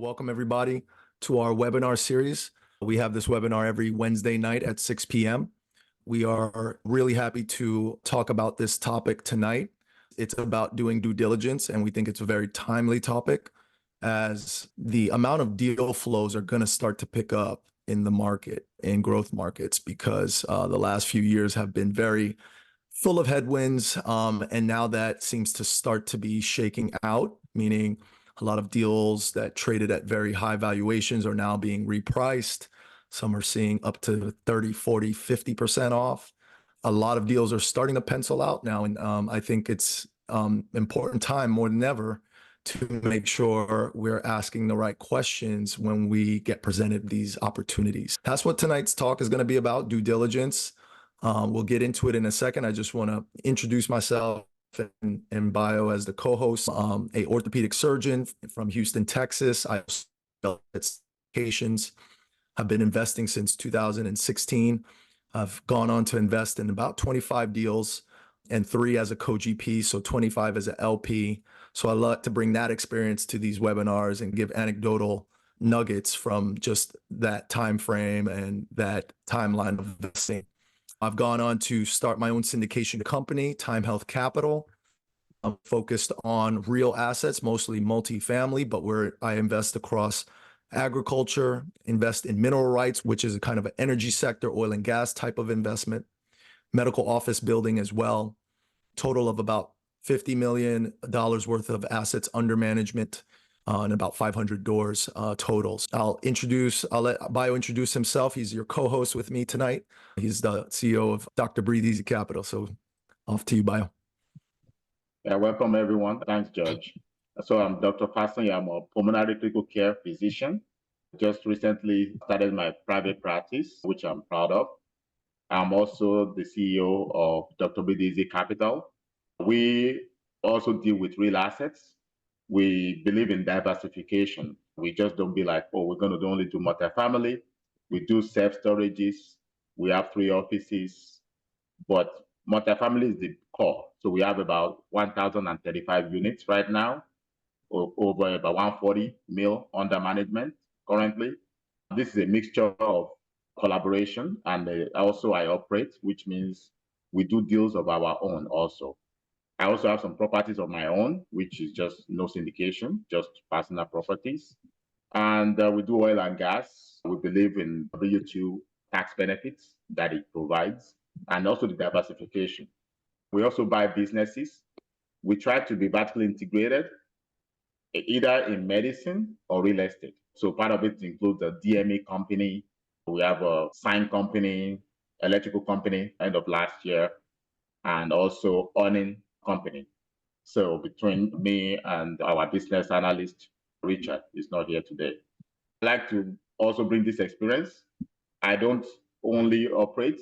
Welcome everybody to our webinar series. We have this webinar every Wednesday night at 6 p.m. We are really happy to talk about this topic tonight. It's about doing due diligence, and we think it's a very timely topic as the amount of deal flows are going to start to pick up in the market, in growth markets, because the last few years have been very full of headwinds. And now that seems to start to be shaking out, meaning a lot of deals that traded at very high valuations are now being repriced. Some are seeing up to 30, 40, 50% off. A lot of deals are starting to pencil out now. And I think it's important time more than ever to make sure we're asking the right questions when we get presented these opportunities. That's what tonight's talk is going to be about, due diligence. We'll get into it in a second. I just want to introduce myself and bio as the co-host, a orthopedic surgeon from Houston, Texas. I have certifications. I've been investing since 2016. I've gone on to invest in about 25 deals and 3 as a co-GP, so 25 as an LP. So I like to bring that experience to these webinars and give anecdotal nuggets from just that time frame and that timeline of investing. I've gone on to start my own syndication company, Time Health Capital. I'm focused on real assets, mostly multifamily, but where I invest across agriculture, invest in mineral rights, which is a kind of an energy sector, oil and gas type of investment, medical office building as well. Total of about $50 million worth of assets under management and about 500 doors totals. I'll let Bio introduce himself. He's your co-host with me tonight. He's the CEO of Dr. Breathe Easy Capital. So off to you, Bio. Yeah, welcome everyone. Thanks, George. So I'm Dr. Fasanya. I'm a pulmonary critical care physician. Just recently started my private practice, which I'm proud of. I'm also the CEO of Dr. Breathe Easy Capital. We also deal with real assets. We believe in diversification. We just don't be like, oh, we're going to only do multifamily. We do self-storages. We have 3 offices, but multifamily is the core. So we have about 1,035 units right now, over about 140 mil under management currently. This is a mixture of collaboration and also I operate, which means we do deals of our own also. I also have some properties of my own, which is just no syndication, just personal properties. And we do oil and gas. We believe in W2 tax benefits that it provides, and also the diversification. We also buy businesses. We try to be vertically integrated, either in medicine or real estate. So part of it includes a DME company. We have a sign company, electrical company, end of last year, and also owning company. So between me and our business analyst, Richard, is not here today. I'd like to also bring this experience. I don't only operate,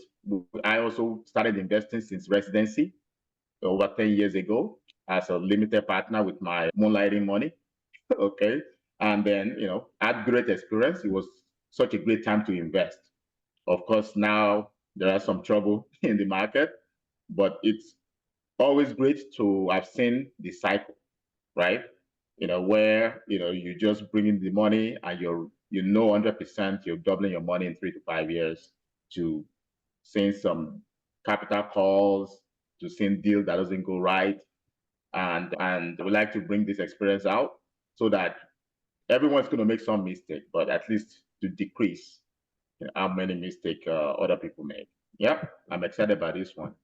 I also started investing since residency over 10 years ago as a limited partner with my moonlighting money. Okay. And then, had great experience. It was such a great time to invest. Of course, now there are some trouble in the market, but it's always great to have seen the cycle, right? Where, you just bring in the money and you're 100% you're doubling your money in 3 to 5 years, to seeing some capital calls, to seeing deal that doesn't go right. And we like to bring this experience out so that everyone's going to make some mistake, but at least to decrease how many mistakes other people make. Yeah, I'm excited about this one.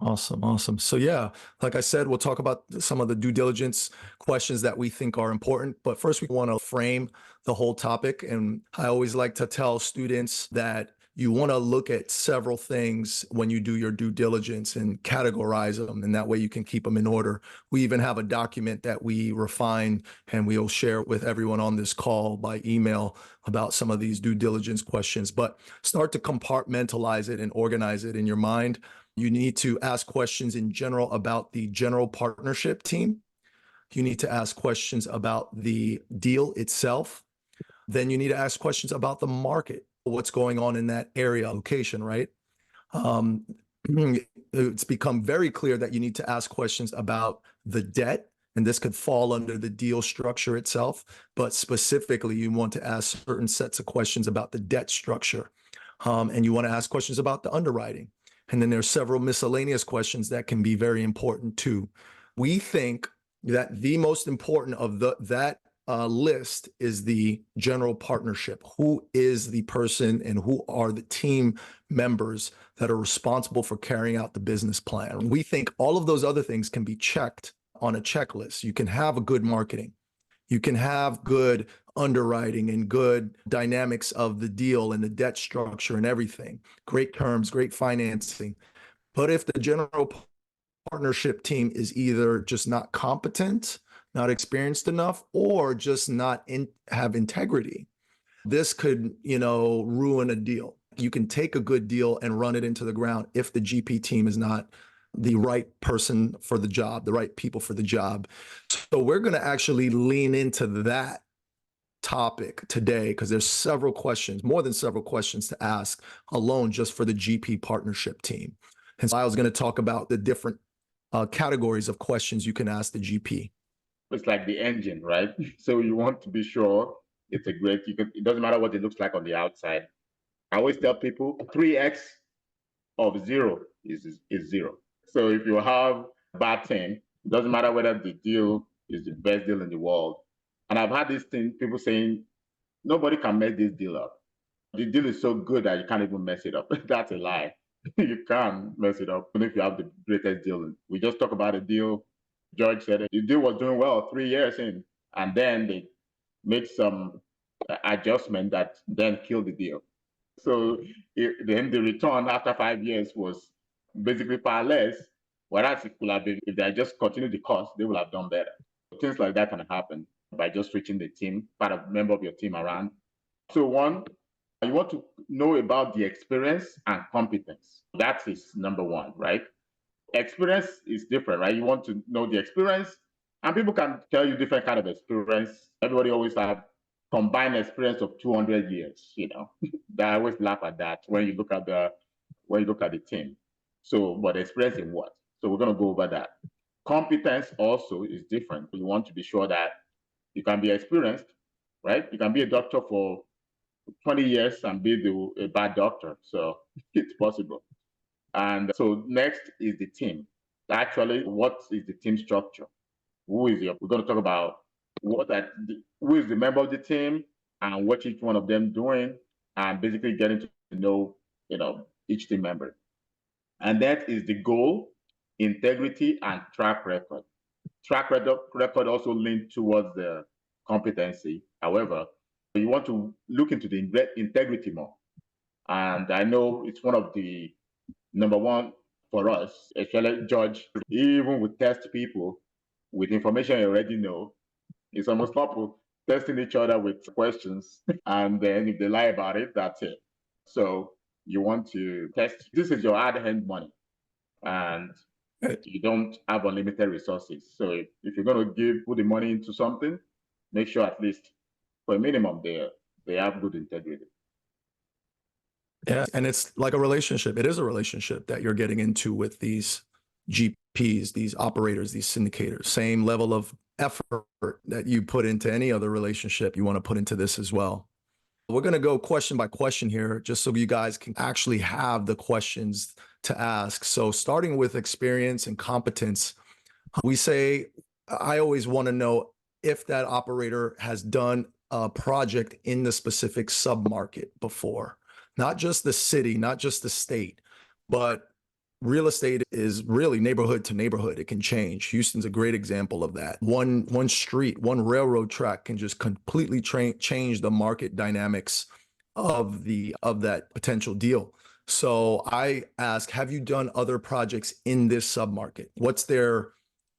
Awesome. So yeah, like I said, we'll talk about some of the due diligence questions that we think are important. But first, we want to frame the whole topic. And I always like to tell students that you want to look at several things when you do your due diligence and categorize them. And that way you can keep them in order. We even have a document that we refine and we'll share with everyone on this call by email about some of these due diligence questions. But start to compartmentalize it and organize it in your mind. You need to ask questions in general about the general partnership team. You need to ask questions about the deal itself. Then you need to ask questions about the market, what's going on in that area, location, right? It's become very clear that you need to ask questions about the debt And this could fall under the deal structure itself, but specifically you want to ask certain sets of questions about the debt structure. And you want to ask questions about the underwriting. And then there's several miscellaneous questions that can be very important too. We think that the most important of that list is the general partnership. Who is the person and who are the team members that are responsible for carrying out the business plan? We think all of those other things can be checked on a checklist. You can have a good marketing. You can have good underwriting and good dynamics of the deal and the debt structure and everything. Great terms, great financing. But if the general partnership team is either just not competent, not experienced enough, or just not have integrity, this could, ruin a deal. You can take a good deal and run it into the ground if the GP team is not the right person for the job, the right people for the job. So we're going to actually lean into that topic today because there's several questions, more than several questions to ask alone just for the GP partnership team. And so I was going to talk about the different categories of questions you can ask the GP. It's like the engine, right? So you want to be sure it's it doesn't matter what it looks like on the outside. I always tell people 3x of zero is zero. So if you have a bad thing, it doesn't matter whether the deal is the best deal in the world. And I've had this thing, people saying, nobody can mess this deal up. The deal is so good that you can't even mess it up. That's a lie. You can't mess it up, even if you have the greatest deal. We just talked about a deal. George said the deal was doing well 3 years in, and then they made some adjustment that then killed the deal. So then the return after 5 years was basically far less. Whereas it could have been, if they had just continued the course, they would have done better. Things like that can happen by just switching the team, part of member of your team around. So one, you want to know about the experience and competence. That is number one, right? Experience is different, right? You want to know the experience, and people can tell you different kind of experience. Everybody always have combined experience of 200 years, I always laugh at that when you look at the team. So, but experience in what? So we're going to go over that. Competence also is different. You want to be sure that you can be experienced, right? You can be a doctor for 20 years and be a bad doctor. So it's possible. And so next is the team. Actually, what is the team structure? We're going to talk about who is the member of the team and what each one of them doing, and basically getting to know, each team member. And that is the goal, integrity, and track record. Track record also linked towards the competency. However, you want to look into the integrity more. And I know it's one of the number one for us, especially George, even with test people with information you already know. It's almost couple testing each other with questions. And then if they lie about it, that's it. So you want to test. This is your hard hand money. And you don't have unlimited resources. So if you're going to put the money into something, make sure at least for a minimum they have good integrity. Yeah, and it's like a relationship. It is a relationship that you're getting into with these GPs, these operators, these syndicators. Same level of effort that you put into any other relationship, you want to put into this as well. We're going to go question by question here, just so you guys can actually have the questions to ask. So starting with experience and competence, I always want to know if that operator has done a project in the specific submarket before. Not just the city, not just the state, but real estate is really neighborhood to neighborhood. It can change. Houston's a great example of that. One street, one railroad track can just completely change the market dynamics of that potential deal. So I ask, have you done other projects in this submarket? What's their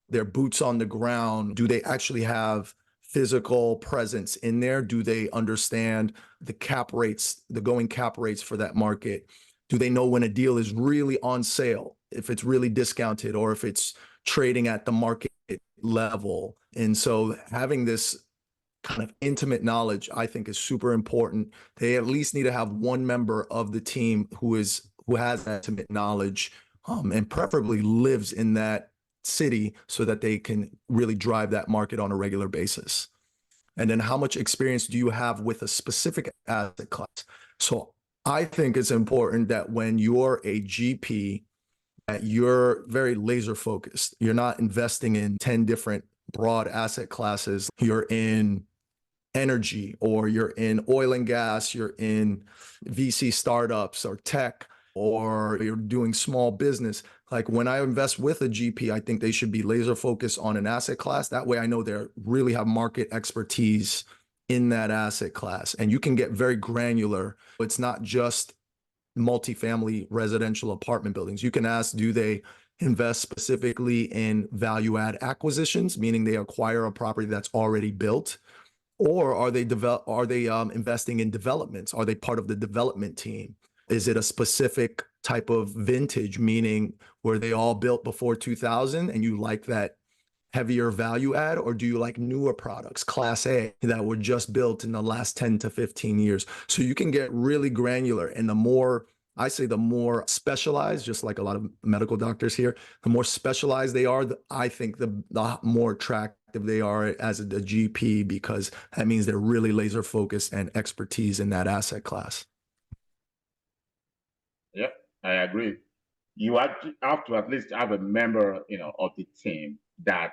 boots on the ground? Do they actually have physical presence in there? Do they understand the cap rates, the going cap rates for that market? Do they know when a deal is really on sale, if it's really discounted or if it's trading at the market level? And so having this kind of intimate knowledge, I think, is super important. They at least need to have one member of the team who has that intimate knowledge, and preferably lives in that city so that they can really drive that market on a regular basis. And then how much experience do you have with a specific asset class? So I think it's important that when you're a GP, that you're very laser focused. You're not investing in 10 different broad asset classes. You're in energy, or you're in oil and gas, you're in VC startups or tech, or you're doing small business. Like when I invest with a GP, I think they should be laser focused on an asset class. That way I know they really have market expertise in that asset class. And you can get very granular. It's not just multifamily residential apartment buildings. You can ask, do they invest specifically in value add acquisitions, meaning they acquire a property that's already built? Or are they investing in developments? Are they part of the development team? Is it a specific type of vintage, meaning were they all built before 2000 and you like that heavier value add, or do you like newer products, class A, that were just built in the last 10 to 15 years? So you can get really granular. And the more, I say the more specialized, just like a lot of medical doctors here, the more specialized they are, I think the more attractive they are as a GP, because that means they're really laser focused and expertise in that asset class. Yep, I agree. You have to at least have a member, of the team that,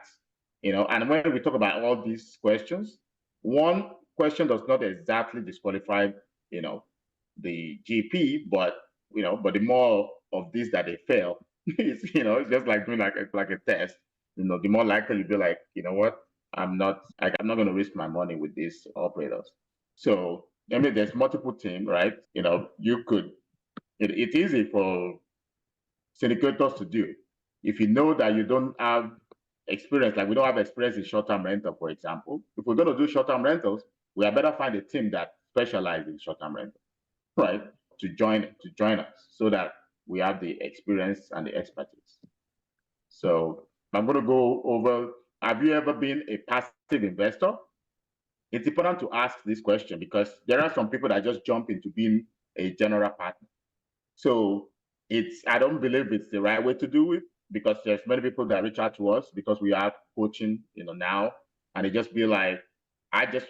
and when we talk about all these questions, one question does not exactly disqualify, the GP, but the more of this that they fail, it's just like doing like a test. The more likely you'll be like, you know what, I'm not going to risk my money with these operators. So I mean, there's multiple teams, right? You could. It's easy for syndicators to do. If you know that you don't have experience, like we don't have experience in short-term rental, for example, if we're going to do short-term rentals, we had better find a team that specializes in short-term rental, right? To join us so that we have the experience and the expertise. So I'm going to go over, have you ever been a passive investor? It's important to ask this question because there are some people that just jump into being a general partner. So I don't believe it's the right way to do it, because there's many people that reach out to us because we are coaching, now, and they just be like, I just,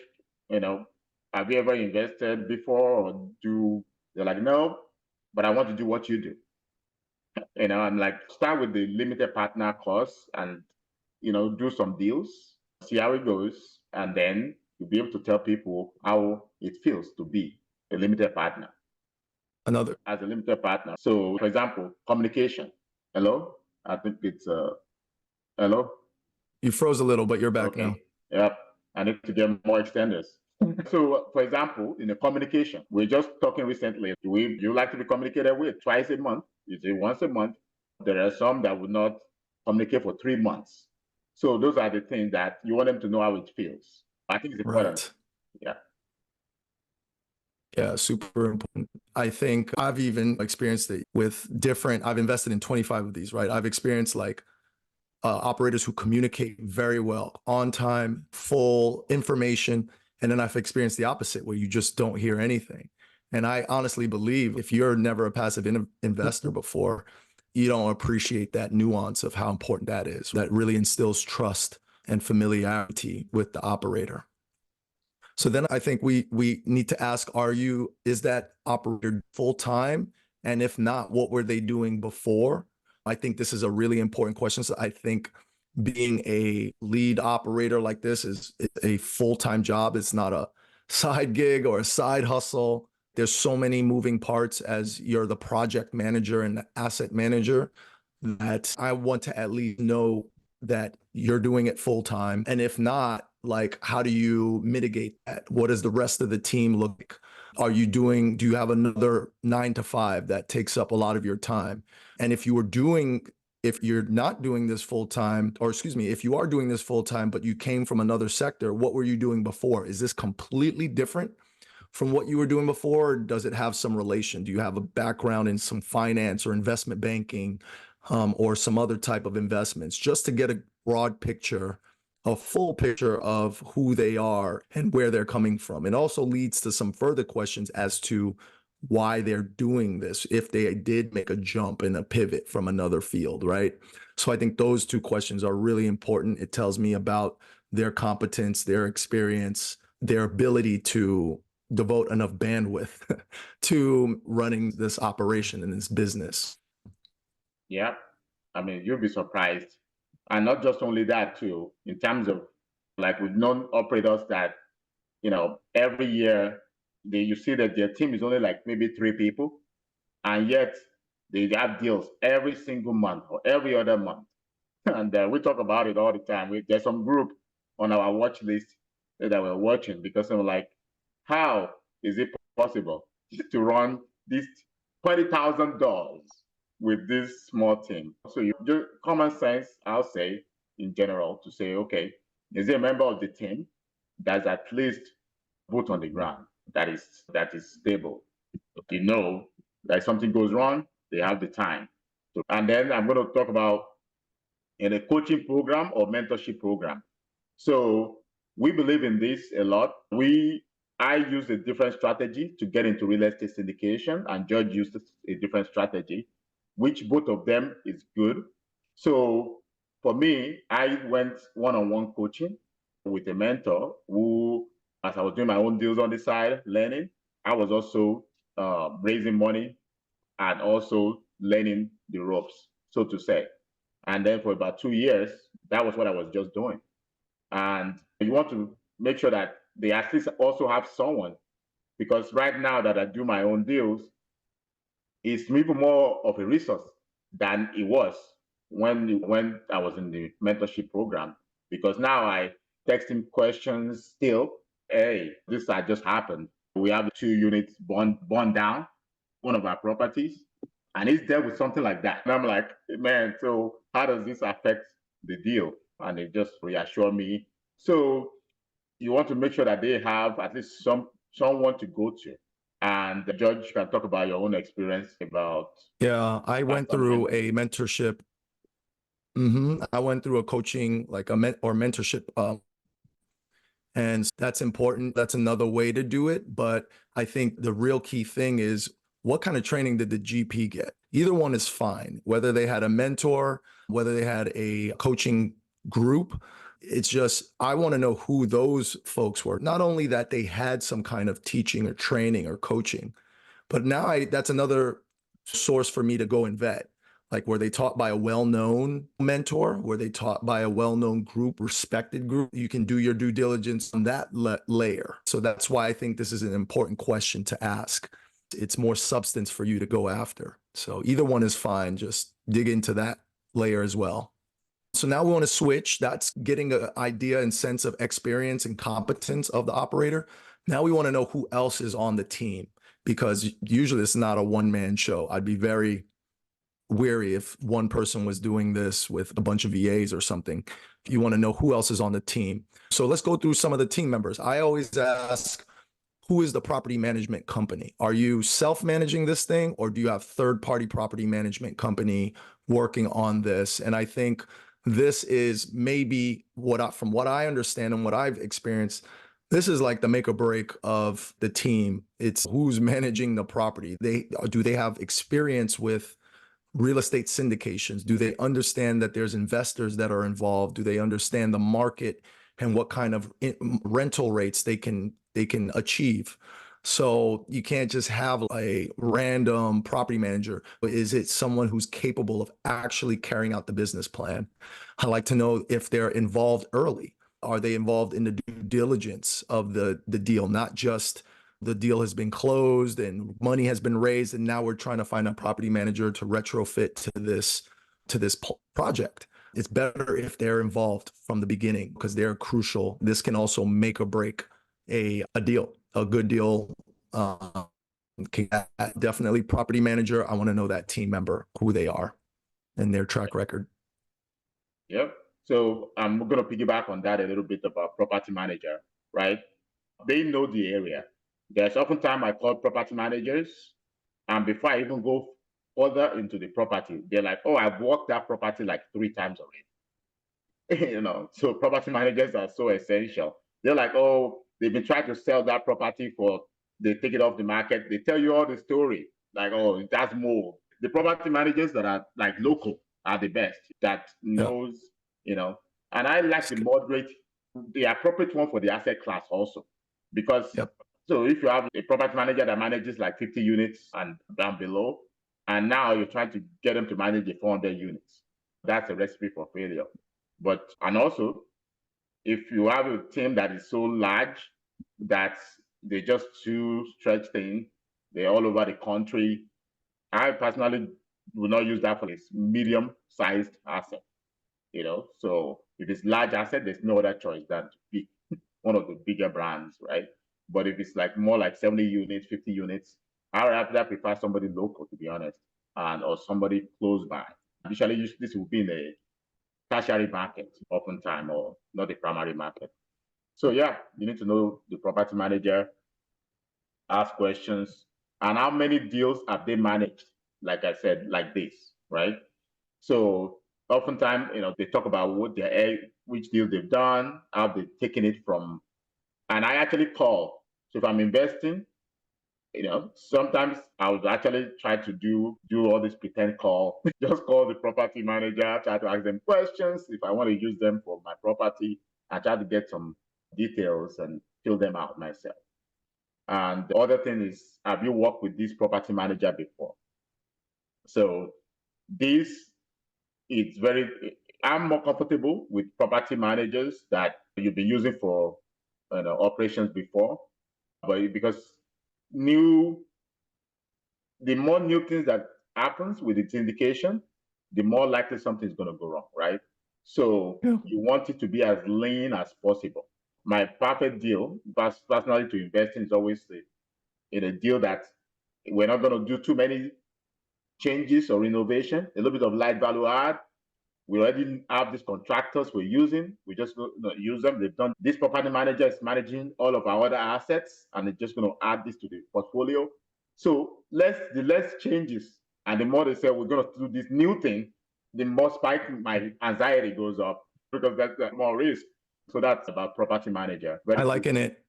have you ever invested before, or they're like, no, but I want to do what you do. I'm like, start with the limited partner course and, do some deals, see how it goes, and then you'll be able to tell people how it feels to be a limited partner. As a limited partner. So, for example, communication. Hello? I think it's hello? You froze a little, but you're back now. Yep. I need to get more extenders. So, for example, in the communication, we're just talking recently. Do you like to be communicated with twice a month? Is it once a month? There are some that would not communicate for 3 months. So those are the things that you want them to know how it feels. I think it's important. Right. Yeah. Yeah, super important. I think I've even experienced it with I've invested in 25 of these, right? I've experienced like operators who communicate very well, on time, full information. And then I've experienced the opposite, where you just don't hear anything. And I honestly believe if you're never a passive investor before, you don't appreciate that nuance of how important that is. That really instills trust and familiarity with the operator. So then I think we need to ask, is that operator full-time? And if not, what were they doing before? I think this is a really important question. So I think being a lead operator like this is a full-time job. It's not a side gig or a side hustle. There's so many moving parts as you're the project manager and the asset manager, that I want to at least know that you're doing it full-time. And if not, like, how do you mitigate that? What does the rest of the team look like? Do you have another 9 to 5 that takes up a lot of your time? And if you're not doing this full-time, or excuse me, if you are doing this full-time, but you came from another sector, what were you doing before? Is this completely different from what you were doing before? Or does it have some relation? Do you have a background in some finance or investment banking, or some other type of investments, just to get a broad picture, a full picture of who they are and where they're coming from? It also leads to some further questions as to why they're doing this, if they did make a jump and a pivot from another field, right? So I think those two questions are really important. It tells me about their competence, their experience, their ability to devote enough bandwidth to running this operation and this business. Yeah. I mean, you'll be surprised. And not just only that, too, in terms of like with non-operators that, every year you see that their team is only like maybe 3 people, and yet they have deals every single month or every other month. And we talk about it all the time. There's some group on our watch list that we're watching because I'm like, how is it possible to run this $20,000 with this small team? So you just common sense, I'll say, in general, to say, okay, is there a member of the team that's at least boot on the ground, that is stable? That something goes wrong, they have the time. And then I'm going to talk about in a coaching program or mentorship program. So we believe in this a lot. I used a different strategy to get into real estate syndication, and George used a different strategy, which both of them is good. So for me, I went one-on-one coaching with a mentor who, as I was doing my own deals on the side, learning, I was also raising money and also learning the ropes, so to say. And then for about 2 years, that was what I was just doing. And you want to make sure that they at least also have someone, because right now that I do my own deals, it's even more of a resource than it was when I was in the mentorship program. Because now I text him questions still. Hey, this just happened. We have 2 units burned down, one of our properties, and he's dealt with something like that. And I'm like, man, so how does this affect the deal? And they just reassure me. So you want to make sure that they have at least someone to go to. And the judge can talk about your own experience about. Yeah, I went through a mentorship. I went through a coaching, like a mentorship, and that's important. That's another way to do it. But I think the real key thing is, what kind of training did the GP get? Either one is fine, whether they had a mentor, whether they had a coaching group. It's just, I want to know who those folks were. Not only that they had some kind of teaching or training or coaching, but now that's another source for me to go and vet. Like, were they taught by a well-known mentor? Were they taught by a well-known group, respected group? You can do your due diligence on that layer. So that's why I think this is an important question to ask. It's more substance for you to go after. So either one is fine. Just dig into that layer as well. So now we want to switch. That's getting an idea and sense of experience and competence of the operator. Now we want to know who else is on the team, because usually it's not a one-man show. I'd be very weary if one person was doing this with a bunch of VAs or something. You want to know who else is on the team. So let's go through some of the team members. I always ask, who is the property management company? Are you self-managing this thing, or do you have third-party property management company working on this? And I think this is maybe from what I understand and what I've experienced, this is like the make or break of the team. It's who's managing the property. Do they have experience with real estate syndications? Do they understand that there's investors that are involved? Do they understand the market and what kind of rental rates they can achieve? So you can't just have a random property manager. But is it someone who's capable of actually carrying out the business plan? I like to know if they're involved early. Are they involved in the due diligence of the deal, not just the deal has been closed and money has been raised, and now we're trying to find a property manager to retrofit to this project? It's better if they're involved from the beginning, because they're crucial. This can also make or break a deal, a good deal. Definitely property manager. I want to know that team member, who they are and their track record. Yep. So I'm going to piggyback on that a little bit about property manager, right? They know the area. There's oftentimes I call property managers, and before I even go further into the property, they're like, oh, I've walked that property like 3 times already. So property managers are so essential. They're like, oh, they've been trying to sell that property for they take it off the market. They tell you all the story, like, oh, that's mold. The property managers that are like local are the best, that knows, you know, and I like the moderate, the appropriate one for the asset class also. Because so if you have a property manager that manages like 50 units and down below, and now you're trying to get them to manage the 400 units, that's a recipe for failure. But, and also, if you have a team that is so large that they're just too stretched thin, they're all over the country, I personally will not use that for this medium-sized asset, you know. So if it's large asset, there's no other choice than to pick one of the bigger brands, right? But if it's like more like 70 units, 50 units, I would rather prefer somebody local, to be honest, and or somebody close by. Usually, this will be in a tertiary market, oftentimes, or not a primary market. So yeah, you need to know the property manager, ask questions, and how many deals have they managed? Like I said, like this, right? So oftentimes, you know, they talk about what which deals they've done, how they've taken it from, and I actually call. So if I'm investing, you know, sometimes I would actually try to do all this pretend call, just call the property manager, try to ask them questions if I want to use them for my property, and try to get some details and fill them out myself. And the other thing is, have you worked with this property manager before? So this is very, I'm more comfortable with property managers that you've been using for operations before, but because the more new things that happens with its indication, the more likely something's going to go wrong, right? So you want it to be as lean as possible. My perfect deal, personally, to invest in is always in a deal that we're not going to do too many changes or innovation, a little bit of light value add. We already have these contractors we're using. We just use them. They've done this. Property manager is managing all of our other assets, and they're just going to add this to the portfolio. So the less changes, and the more they say we're going to do this new thing, the more spike my anxiety goes up, because that's more risk. So that's about property manager. I liken it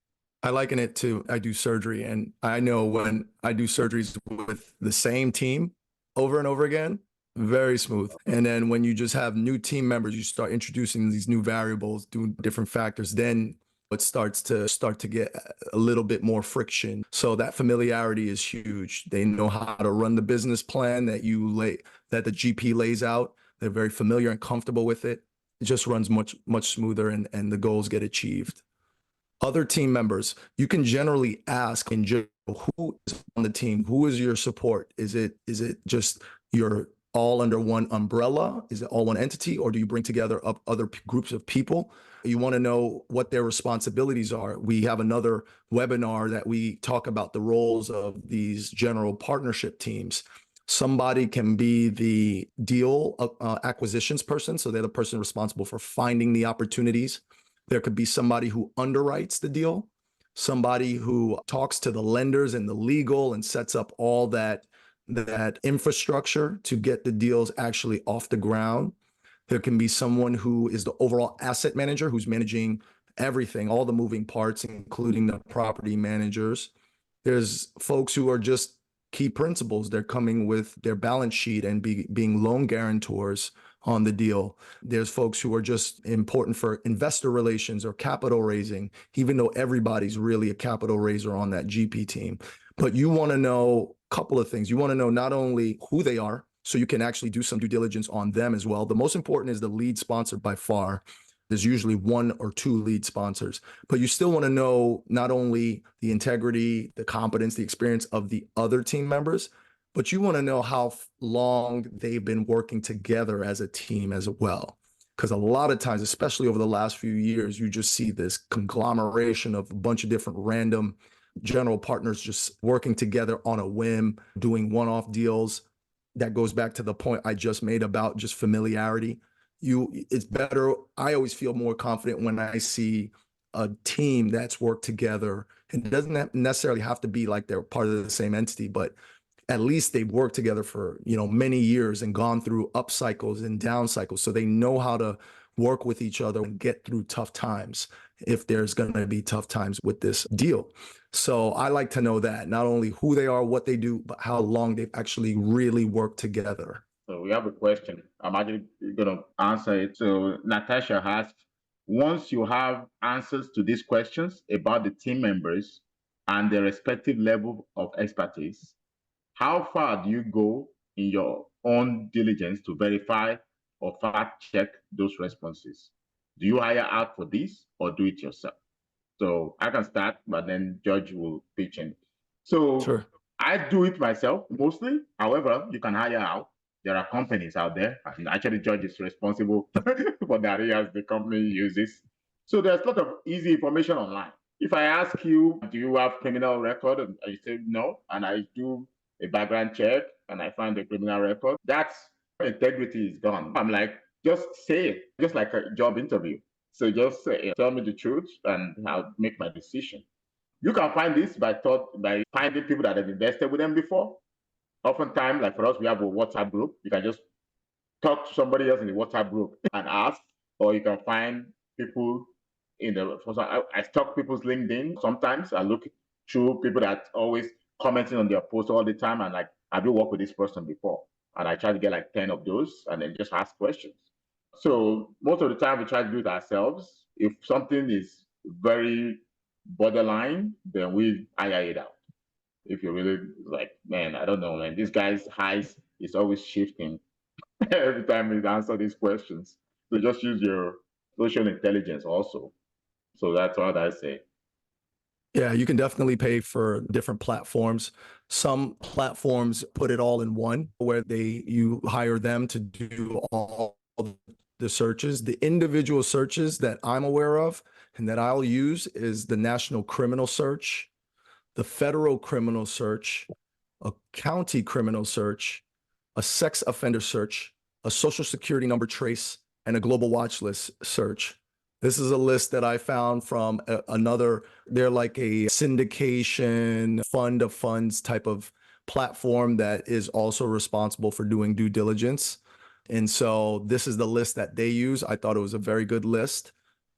to, I do surgery, and I know when I do surgeries with the same team over and over again, very smooth. And then when you just have new team members, you start introducing these new variables, doing different factors, then it starts to get a little bit more friction. So that familiarity is huge. They know how to run the business plan that the GP lays out. They're very familiar and comfortable with it. It just runs much smoother, and the goals get achieved. Other team members, you can generally ask in general, who is on the team? Who is your support? Is it just you're all under one umbrella? Is it all one entity, or do you bring together other groups of people? You want to know what their responsibilities are. We have another webinar that we talk about the roles of these general partnership teams. Somebody can be the deal acquisitions person, so they're the person responsible for finding the opportunities. There could be somebody who underwrites the deal, somebody who talks to the lenders and the legal and sets up all that infrastructure to get the deals actually off the ground. There can be someone who is the overall asset manager, who's managing everything, all the moving parts, including the property managers. There's folks who are just key principals. They're coming with their balance sheet and being loan guarantors on the deal. There's folks who are just important for investor relations or capital raising, even though everybody's really a capital raiser on that GP team. But you want to know a couple of things. You want to know not only who they are, so you can actually do some due diligence on them as well. The most important is the lead sponsor by far. There's usually one or two lead sponsors, but you still want to know not only the integrity, the competence, the experience of the other team members, but you want to know how long they've been working together as a team as well. Because a lot of times, especially over the last few years, you just see this conglomeration of a bunch of different random general partners just working together on a whim, doing one-off deals. That goes back to the point I just made about just familiarity. It's better. I always feel more confident when I see a team that's worked together. And it doesn't necessarily have to be like they're part of the same entity, but at least they've worked together for, many years and gone through up cycles and down cycles. So they know how to work with each other and get through tough times if there's going to be tough times with this deal. So I like to know that, not only who they are, what they do, but how long they've actually really worked together. So we have a question. I'm actually going to answer it. So Natasha asked, once you have answers to these questions about the team members and their respective level of expertise, how far do you go in your own diligence to verify or fact check those responses? Do you hire out for this or do it yourself? So I can start, but then George will pitch in. So Sure. I do it myself mostly. However, you can hire out. There are companies out there, and actually George is responsible for the areas the company uses. So there's a lot of easy information online. If I ask you, do you have criminal record? And you say no, and I do a background check and I find the criminal record, that's integrity is gone. I'm like, just say it, just like a job interview. So just say, tell me the truth and I'll make my decision. You can find this by finding people that have invested with them before. Oftentimes, like for us, we have a WhatsApp group. You can just talk to somebody else in the WhatsApp group and ask, or you can find people in the. I stalk people's LinkedIn. Sometimes I look through people that always commenting on their posts all the time, and like, have you worked with this person before? And I try to get like 10 of those, and then just ask questions. So most of the time, we try to do it ourselves. If something is very borderline, then we hire it out. If you're really like, man, I don't know, man, this guy's highs is always shifting every time he answers these questions. So just use your social intelligence also. So that's what I say. Yeah, you can definitely pay for different platforms. Some platforms put it all in one where you hire them to do all the searches. The individual searches that I'm aware of and that I'll use is the National Criminal Search, the Federal Criminal Search, a County Criminal Search, a Sex Offender Search, a Social Security Number Trace, and a Global Watch List search. This is a list that I found from they're like a syndication fund of funds type of platform that is also responsible for doing due diligence. And so this is the list that they use. I thought it was a very good list,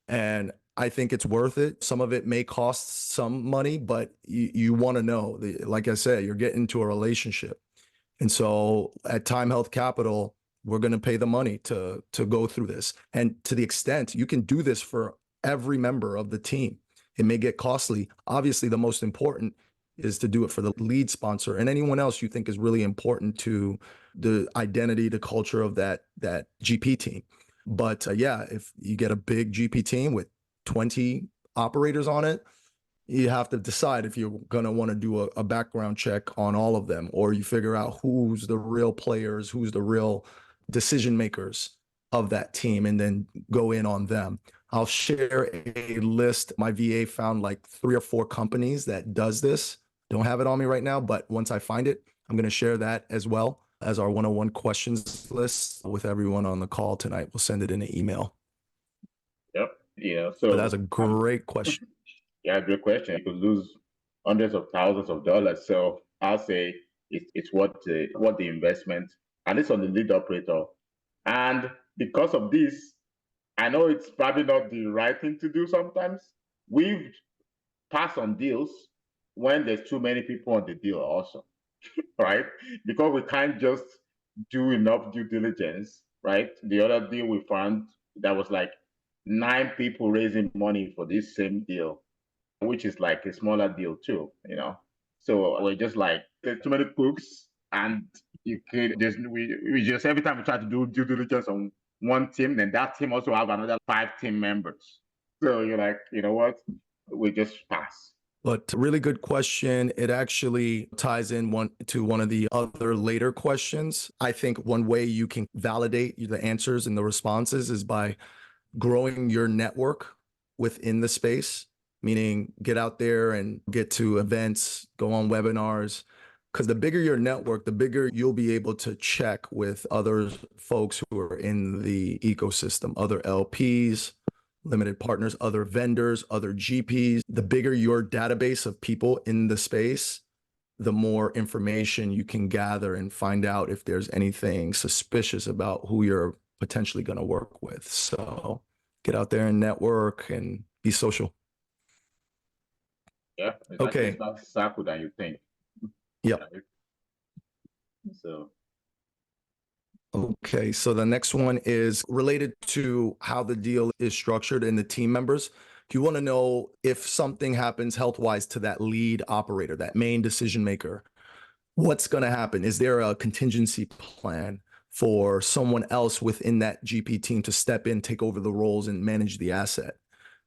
and I think it's worth it. Some of it may cost some money, but you want to know, like I said, you're getting into a relationship. And so at Time Health Capital, we're going to pay the money to go through this. And to the extent you can do this for every member of the team, it may get costly. Obviously, the most important is to do it for the lead sponsor and anyone else you think is really important to the identity, the culture of that GP team. But yeah, if you get a big GP team with 20 operators on it, you have to decide if you're going to want to do a background check on all of them, or you figure out who's the real players, who's the real decision makers of that team, and then go in on them. I'll share a list. My VA found like 3 or 4 companies that does this. Don't have it on me right now, but once I find it, I'm going to share that as well as our 101 questions list with everyone on the call tonight. We'll send it in an email. Yep. Yeah. So but that's a great question. Yeah, great question. You could lose hundreds of thousands of dollars. So I'll say it's what the investment, and it's on the lead operator. And because of this, I know it's probably not the right thing to do sometimes. We've passed on deals when there's too many people on the deal also, right? Because we can't just do enough due diligence, right? The other deal we found, that was like 9 people raising money for this same deal, which is like a smaller deal too, you know. So we're just like, there's too many cooks, and you could just we just every time we try to do due diligence on one team, then that team also have another 5 team members. So you're like, you know what? We just pass. But really good question. It actually ties in one of the other later questions. I think one way you can validate the answers and the responses is by growing your network within the space, meaning get out there and get to events, go on webinars. Because the bigger your network, the bigger you'll be able to check with other folks who are in the ecosystem, other LPs, limited partners, other vendors, other GPs. The bigger your database of people in the space, the more information you can gather and find out if there's anything suspicious about who you're potentially going to work with. So get out there and network and be social. Yeah, it's Okay. actually more circle than you think. Yep. Right? So Okay, so the next one is related to how the deal is structured and the team members. You want to know if something happens health-wise to that lead operator, that main decision maker, what's going to happen? Is there a contingency plan for someone else within that GP team to step in, take over the roles, and manage the asset?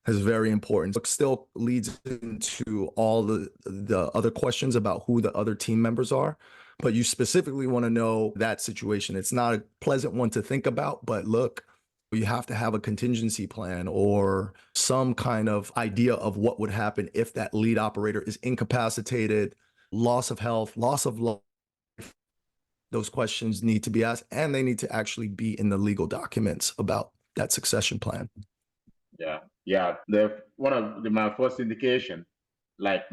That's very important. It still leads into all the other questions about who the other team members are, but you specifically want to know that situation. It's not a pleasant one to think about, but look, you have to have a contingency plan or some kind of idea of what would happen if that lead operator is incapacitated, loss of health, loss of life. Those questions need to be asked, and they need to actually be in the legal documents about that succession plan. yeah. My first indication, like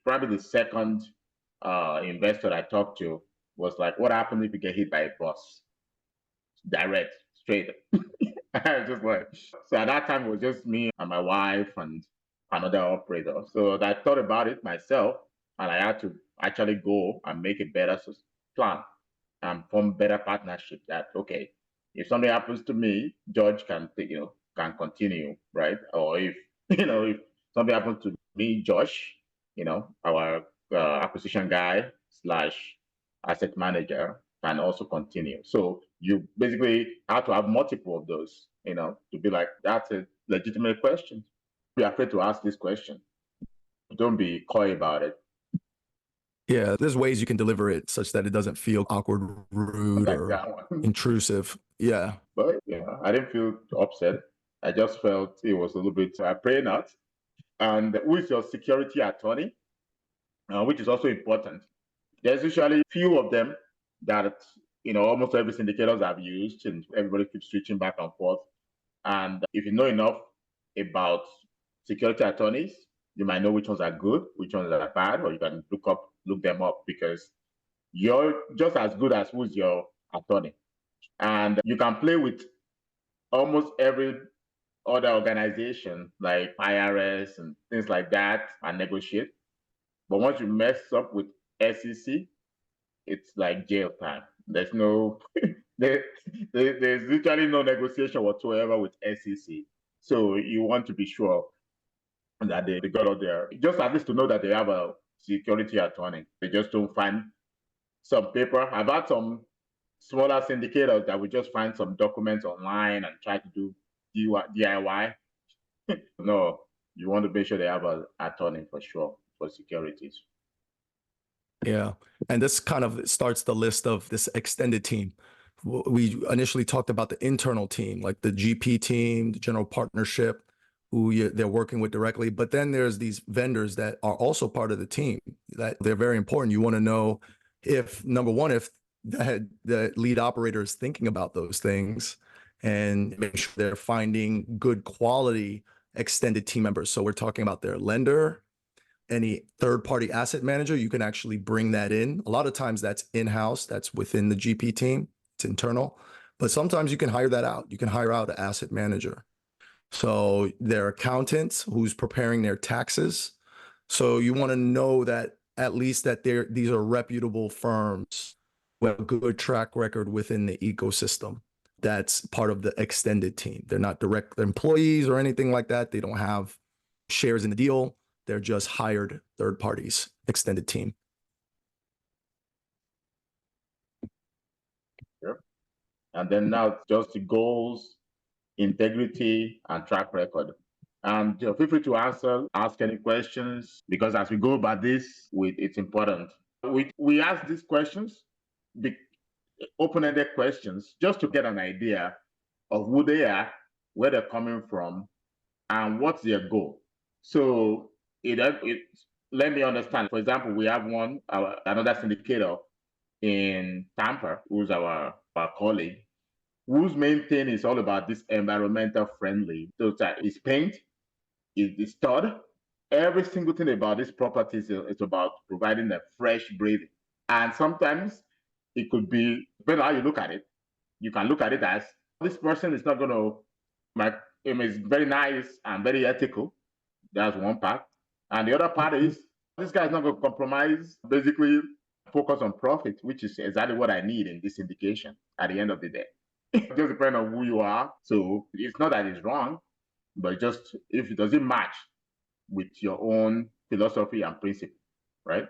probably the second investor I talked to was like, what happens if you get hit by a bus? Direct, straight. Just like, so at that time it was just me and my wife and another operator. So I thought about it myself, and I had to actually go and make a better plan and form better partnership. That okay, if something happens to me, George can continue, right? Or if if something happens to me, Josh, our acquisition guy slash asset manager can also continue. So you basically have to have multiple of those, to be like, that's a legitimate question. Be afraid to ask this question. Don't be coy about it. Yeah, there's ways you can deliver it such that it doesn't feel awkward, rude, Like or that one. intrusive. Yeah. But I didn't feel upset. I just felt it was a little bit, I pray not. And with your security attorney, which is also important, there's usually few of them that, almost every syndicators have used, and everybody keeps switching back and forth. And if you know enough about security attorneys, you might know which ones are good, which ones are bad, or you can look them up, because you're just as good as who's your attorney. And you can play with almost every other organization like IRS and things like that and negotiate. But once you mess up with SEC, it's like jail time. There's no, there's literally no negotiation whatsoever with SEC. So you want to be sure that they got out there, just at least to know that they have a security attorney. They just don't find some paper. I've had some smaller syndicators that would just find some documents online and try to do DIY. No, you want to make sure they have an attorney for sure for securities. Yeah. And this kind of starts the list of this extended team. We initially talked about the internal team, like the GP team, the general partnership, they're working with directly. But then there's these vendors that are also part of the team that they're very important. You want to know if, number one, if the lead operator is thinking about those things and make sure they're finding good quality extended team members. So we're talking about their lender, any third-party asset manager, you can actually bring that in. A lot of times that's in-house, that's within the GP team, it's internal. But sometimes you can hire that out. You can hire out an asset manager. So their accountants who's preparing their taxes. So you want to know that at least that these are reputable firms with a good track record within the ecosystem. That's part of the extended team. They're not direct employees or anything like that. They don't have shares in the deal. They're just hired third parties, extended team. Sure. And then now just the goals, integrity, and track record. And feel free to ask any questions, because as we go about this, it's important. We ask these questions, the open-ended questions, just to get an idea of who they are, where they're coming from, and what's their goal. So let me understand. For example, we have another syndicator in Tampa, who's our colleague, whose main thing is all about this environmental friendly. So it's paint, it's stud. Every single thing about this property is about providing a fresh breathing. And sometimes it could be, depending on how you look at it, you can look at it as This person is not going to, like, is very nice and very ethical. That's one part. And the other part is this guy is not going to compromise, basically focus on profit, which is exactly what I need in this indication at the end of the day. It just depends on who you are. So it's not that it's wrong, but just if it doesn't match with your own philosophy and principle, right?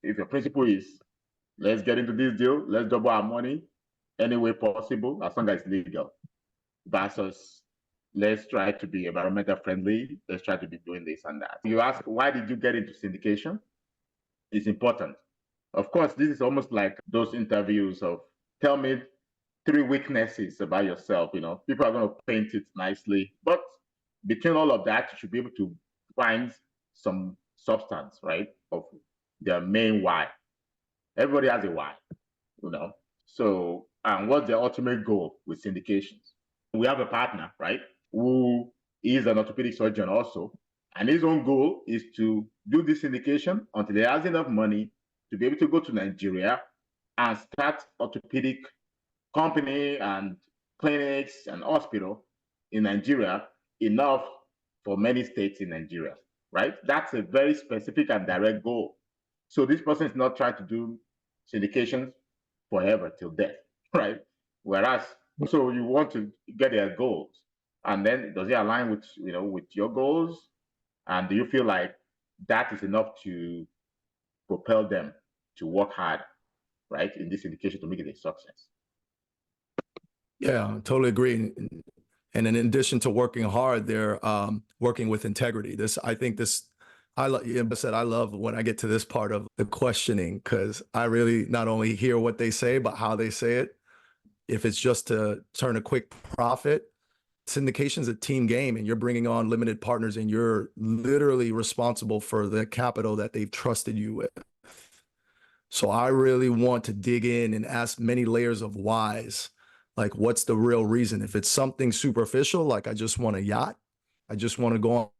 If your principle is let's get into this deal, let's double our money any way possible, as long as it's legal, versus let's try to be environmental friendly, let's try to be doing this and that. You ask, why did you get into syndication? It's important. Of course, this is almost like those interviews of tell me 3 weaknesses about yourself. People are going to paint it nicely, but between all of that, you should be able to find some substance, right, of their main why. Everybody has a why, you know. So, and what's the ultimate goal with syndications? We have a partner, right, who is an orthopedic surgeon also, and his own goal is to do this syndication until he has enough money to be able to go to Nigeria and start orthopedic company and clinics and hospital in Nigeria, enough for many states in Nigeria, right? That's a very specific and direct goal. So this person is not trying to do syndications forever till death, right? Whereas, so you want to get their goals, and then does it align with with your goals? And do you feel like that is enough to propel them to work hard, right, in this syndication to make it a success? Yeah, I totally agree. And in addition to working hard, they're working with integrity. I love when I get to this part of the questioning, because I really not only hear what they say, but how they say it. If it's just to turn a quick profit, syndication's a team game, and you're bringing on limited partners, and you're literally responsible for the capital that they've trusted you with. So I really want to dig in and ask many layers of whys. Like, what's the real reason? If it's something superficial, like I just want a yacht, I just want to go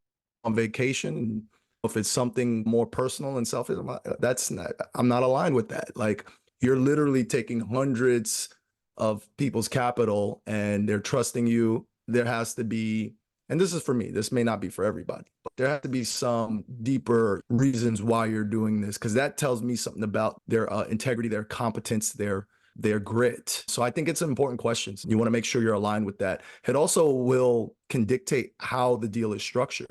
on vacation. And if it's something more personal and selfish, I'm not aligned with that. Like, you're literally taking hundreds of people's capital and they're trusting you. There has to be, and this is for me, this may not be for everybody, but there has to be some deeper reasons why you're doing this, because that tells me something about their integrity, their competence, their grit. So I think it's important questions. You want to make sure you're aligned with that. It also can dictate how the deal is structured.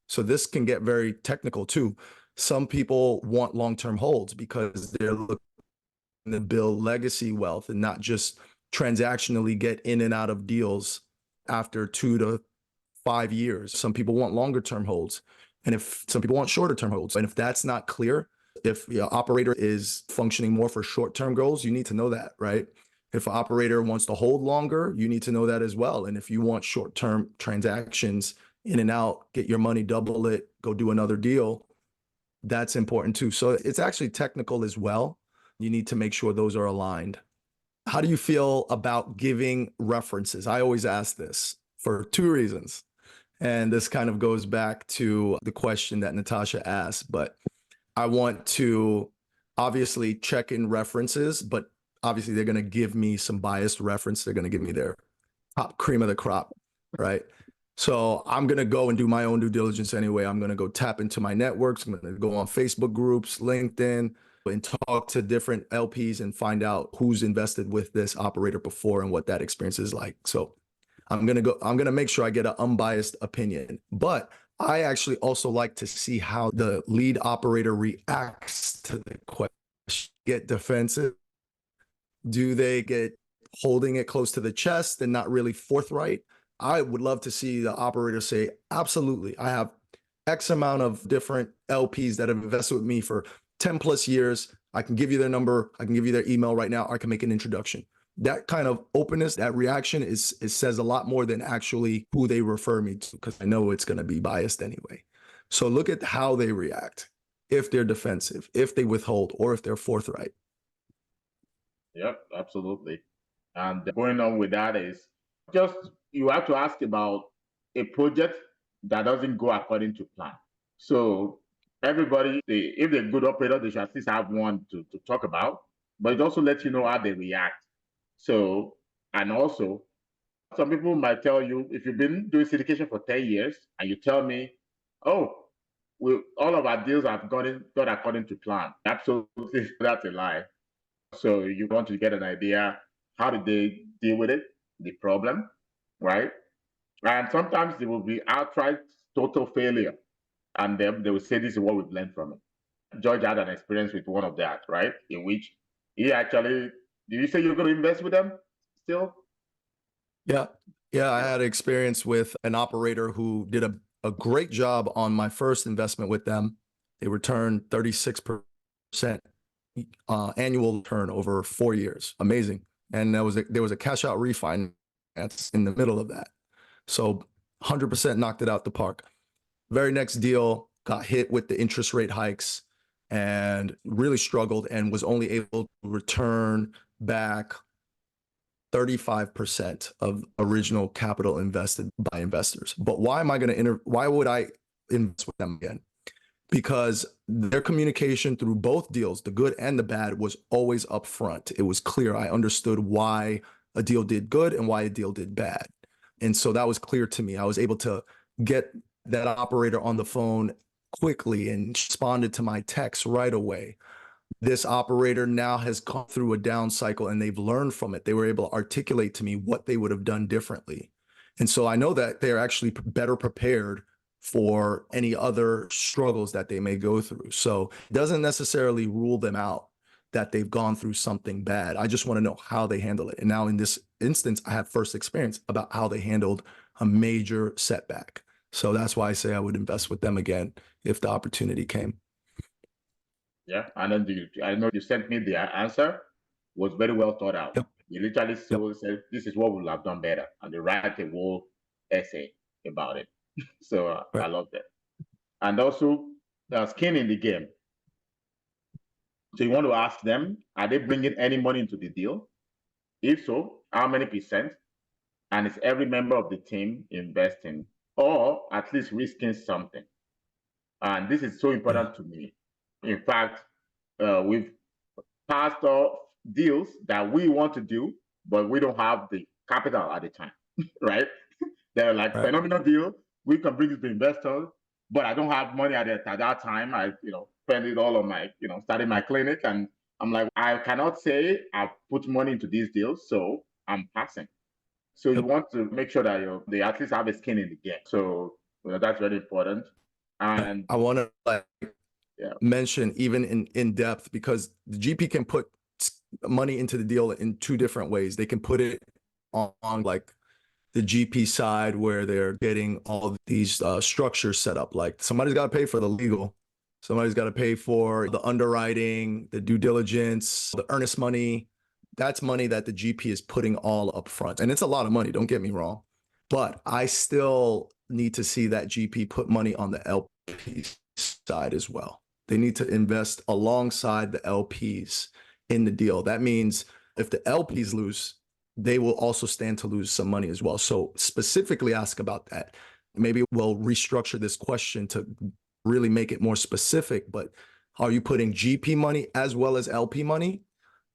So this can get very technical too. Some people want long-term holds because they're looking to build legacy wealth and not just transactionally get in and out of deals after 2 to 5 years. Some people want longer term holds, and if some people want shorter term holds. And if that's not clear, if the operator is functioning more for short-term goals, you need to know that, right? If an operator wants to hold longer, you need to know that as well. And if you want short-term transactions in and out, get your money, double it, go do another deal, that's important too. So it's actually technical as well. You need to make sure those are aligned. How do you feel about giving references? I always ask this for 2 reasons. And this kind of goes back to the question that Natasha asked, but I want to obviously check in references, but obviously they're going to give me some biased reference. They're going to give me their top cream of the crop, right? So I'm going to go and do my own due diligence anyway. I'm going to go tap into my networks. I'm going to go on Facebook groups, LinkedIn, and talk to different LPs and find out who's invested with this operator before and what that experience is like. So I'm going to make sure I get an unbiased opinion. But I actually also like to see how the lead operator reacts to the question. Get defensive? Do they get holding it close to the chest and not really forthright? I would love to see the operator say, absolutely, I have X amount of different LPs that have invested with me for 10 plus years. I can give you their number. I can give you their email right now. I can make an introduction. That kind of openness, that reaction says a lot more than actually who they refer me to, because I know it's going to be biased anyway. So look at how they react, if they're defensive, if they withhold, or if they're forthright. Yep, absolutely. And going on with that is just you have to ask about a project that doesn't go according to plan. So everybody, if they're good operator, they should at least have one to talk about, but it also lets you know how they react. So, and also Some people might tell you, if you've been doing syndication for 10 years and you tell me, oh, all of our deals have gone according to plan. Absolutely, that's a lie. So you want to get an idea, how did they deal with it, the problem, right? And sometimes it will be outright total failure. And then they will say, this is what we've learned from it. George had an experience with one of that, right? In which he actually, did you say you're going to invest with them still? Yeah. Yeah. I had experience with an operator who did a great job on my first investment with them. They returned 36% annual return over 4 years. Amazing. And there was a cash out refinance in the middle of that. So 100% knocked it out the park. Very next deal got hit with the interest rate hikes and really struggled and was only able to return back 35% of original capital invested by investors. But why am I going to why would I invest with them again? Because their communication through both deals, the good and the bad, was always upfront. It was clear. I understood why a deal did good and why a deal did bad. And so that was clear to me. I was able to get that operator on the phone quickly and responded to my text right away. This operator now has gone through a down cycle and they've learned from it. They were able to articulate to me what they would have done differently. And so I know that they're actually better prepared for any other struggles that they may go through. So it doesn't necessarily rule them out that they've gone through something bad. I just want to know how they handle it. And now in this instance, I have first experience about how they handled a major setback. So that's why I say I would invest with them again if the opportunity came. Yeah, and then I know you sent me the answer, was very well thought out. Yep. You literally Yep. said, this is what we'll have done better. And they write a whole essay about it. So Right. I love that. And also, skin in the game. So you want to ask them, are they bringing any money into the deal? If so, how many percent? And is every member of the team investing or at least risking something? And this is so important to me. In fact, we've passed off deals that we want to do, but we don't have the capital at the time, right? They're like phenomenal deal. We can bring it to investors, but I don't have money at that time. I, spend it all on my, starting my clinic, and I'm like, I cannot say I've put money into these deals, so I'm passing. So you want to make sure that they at least have a skin in the game. So that's very important. And I want to mention even in depth, because the GP can put money into the deal in two different ways. They can put it on like the GP side where they're getting all these structures set up. Like somebody's got to pay for the legal, somebody's got to pay for the underwriting, the due diligence, the earnest money. That's money that the GP is putting all up front. And it's a lot of money, don't get me wrong. But I still need to see that GP put money on the LP side as well. They need to invest alongside the LPs in the deal. That means if the LPs lose, they will also stand to lose some money as well. So specifically ask about that. Maybe we'll restructure this question to really make it more specific, but are you putting GP money as well as LP money?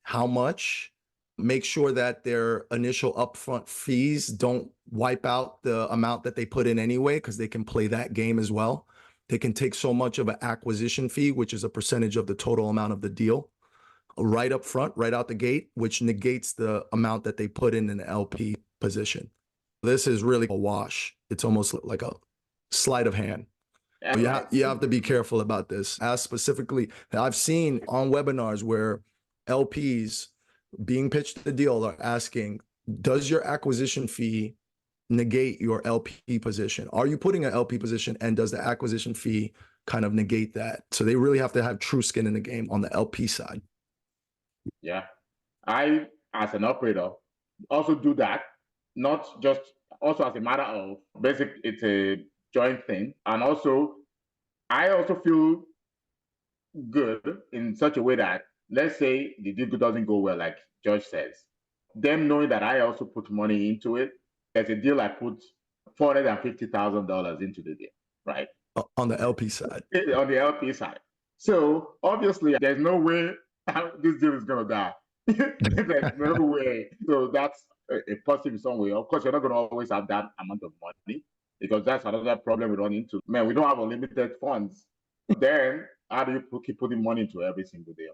How much? Make sure that their initial upfront fees don't wipe out the amount that they put in anyway, because they can play that game as well. They can take so much of an acquisition fee, which is a percentage of the total amount of the deal, right up front, right out the gate, which negates the amount that they put in an LP position. This is really a wash. It's almost like a sleight of hand. You have to be careful about this. As specifically, I've seen on webinars where LPs being pitched the deal are asking, does your acquisition fee negate your LP position? Are you putting an LP position, and does the acquisition fee kind of negate that? So they really have to have true skin in the game on the LP side. Yeah. I, as an operator, also do that, not just also as a matter of basic, it's a joint thing. And also, I also feel good in such a way that, let's say the deal doesn't go well, like George says, them knowing that I also put money into it. There's a deal I put $450,000 into the deal, right? On the LP side. On the LP side. So obviously, there's no way this deal is going to die. There's no way. So that's a positive in some way. Of course, you're not going to always have that amount of money because that's another problem we run into. Man, we don't have unlimited funds. Then how do you keep putting money into every single deal?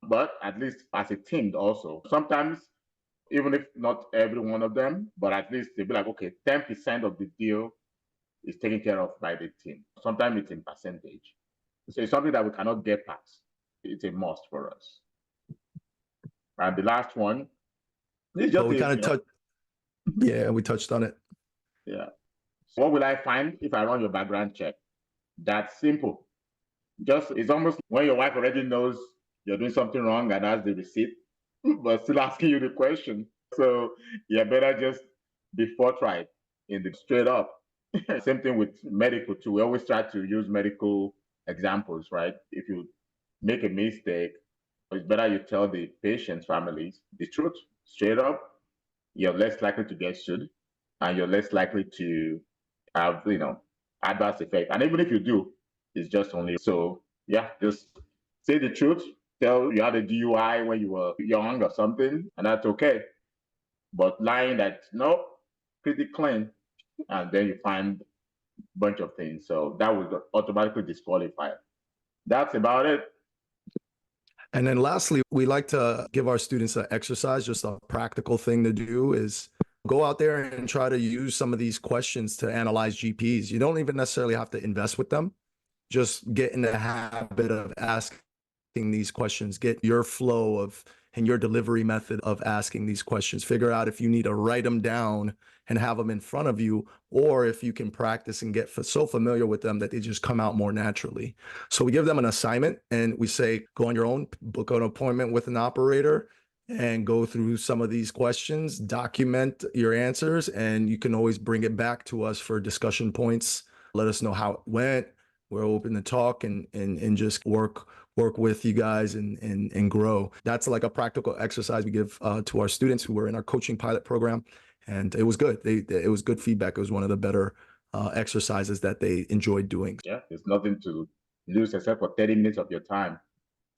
But at least as a team also, sometimes even if not every one of them, but at least they'll be like, okay, 10% of the deal is taken care of by the team. Sometimes it's in percentage. So it's something that we cannot get past. It's a must for us. And the last one is just But we kind of touched, yeah, we touched on it. Yeah. So what will I find if I run your background check? That's simple. It's almost when your wife already knows you're doing something wrong and has the receipt, but still asking you the question. So you better just be forthright in the straight up. Same thing with medical too. We always try to use medical examples, right? If you make a mistake, it's better you tell the patient's families the truth straight up. You're less likely to get sued and you're less likely to have, adverse effect. And even if you do, it's just only so yeah, just say the truth. Tell you had a DUI when you were young or something, and that's okay. But lying that no, pretty clean, and then you find a bunch of things. So that would automatically disqualify. That's about it. And then lastly, we like to give our students an exercise, just a practical thing to do is go out there and try to use some of these questions to analyze GPs. You don't even necessarily have to invest with them. Just get in the habit of asking these questions, get your flow of and your delivery method of asking these questions. Figure out if you need to write them down and have them in front of you, or if you can practice and get so familiar with them that they just come out more naturally. So we give them an assignment and we say, go on your own, book an appointment with an operator and go through some of these questions, document your answers, and you can always bring it back to us for discussion points. Let us know how it went. We're open to talk and just work with you guys and grow. That's like a practical exercise we give to our students who were in our coaching pilot program. And it was good. It was good feedback. It was one of the better exercises that they enjoyed doing. Yeah, there's nothing to lose except for 30 minutes of your time.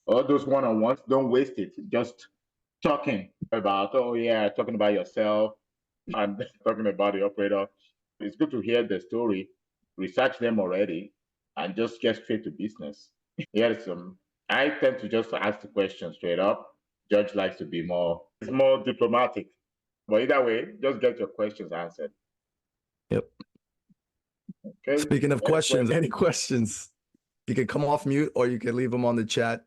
All those one-on-ones, don't waste it. Just talking about, talking about yourself and talking about the operator. It's good to hear the story, research them already, and just get straight to business. I tend to just ask the question straight up. Judge likes to be it's more diplomatic. But either way, just get your questions answered. Yep. Okay. Speaking of questions, any questions? You can come off mute or you can leave them on the chat.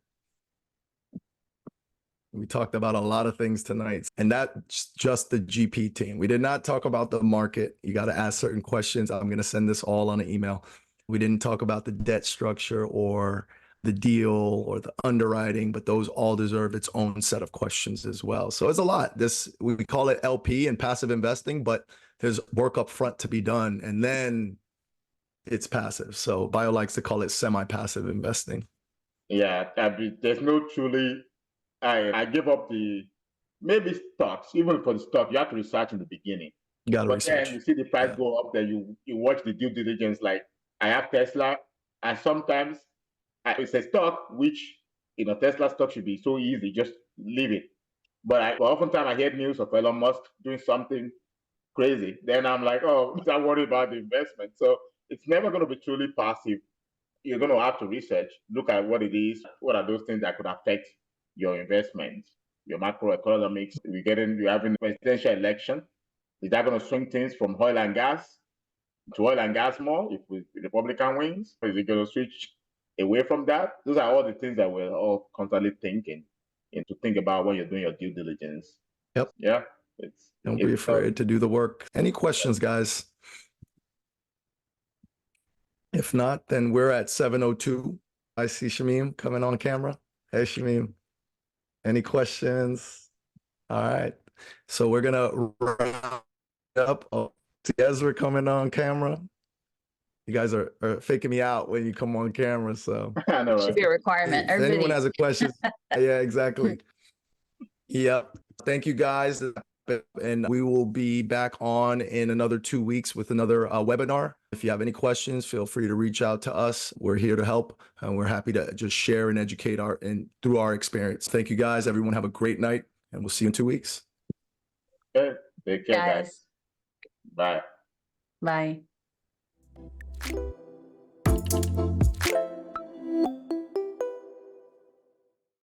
We talked about a lot of things tonight, and that's just the GP team. We did not talk about the market. You got to ask certain questions. I'm going to send this all on an email. We didn't talk about the debt structure or the deal or the underwriting, but those all deserve its own set of questions as well. So it's a lot. We call it LP and passive investing, but there's work up front to be done, and then it's passive. So Bio likes to call it semi-passive investing. Yeah, there's no truly. I give up maybe stocks. Even for the stock, you have to research in the beginning. You got to research. Then you see the price go up, then you watch the due diligence. Like I have Tesla, and sometimes it's a stock which Tesla stock should be so easy, just leave it. But oftentimes I hear news of Elon Musk doing something crazy. Then I'm like, oh, I'm worried about the investment. So it's never going to be truly passive. You're going to have to research, look at what it is, what are those things that could affect your investment, your macroeconomics. You're having a presidential election. Is that going to swing things from oil and gas to oil and gas more if the Republican wins? Or is it going to switch away from that? Those are all the things that we're all constantly thinking and to think about when you're doing your due diligence. Yep. Yeah. Don't be afraid to do the work. Any questions, guys? If not, then we're at 7:02. I see Shamim coming on camera. Hey, Shamim. Any questions? All right. So we're going to wrap up. Oh, Ezra coming on camera. You guys are faking me out when you come on camera. So I know, should be a requirement. if anyone has a question, yeah, exactly. Yep. Thank you, guys. And we will be back on in another 2 weeks with another webinar. If you have any questions, feel free to reach out to us. We're here to help, and we're happy to just share and educate through our experience. Thank you, guys. Everyone have a great night, and we'll see you in 2 weeks. Okay. Take care, Yes. guys. Bye. Bye.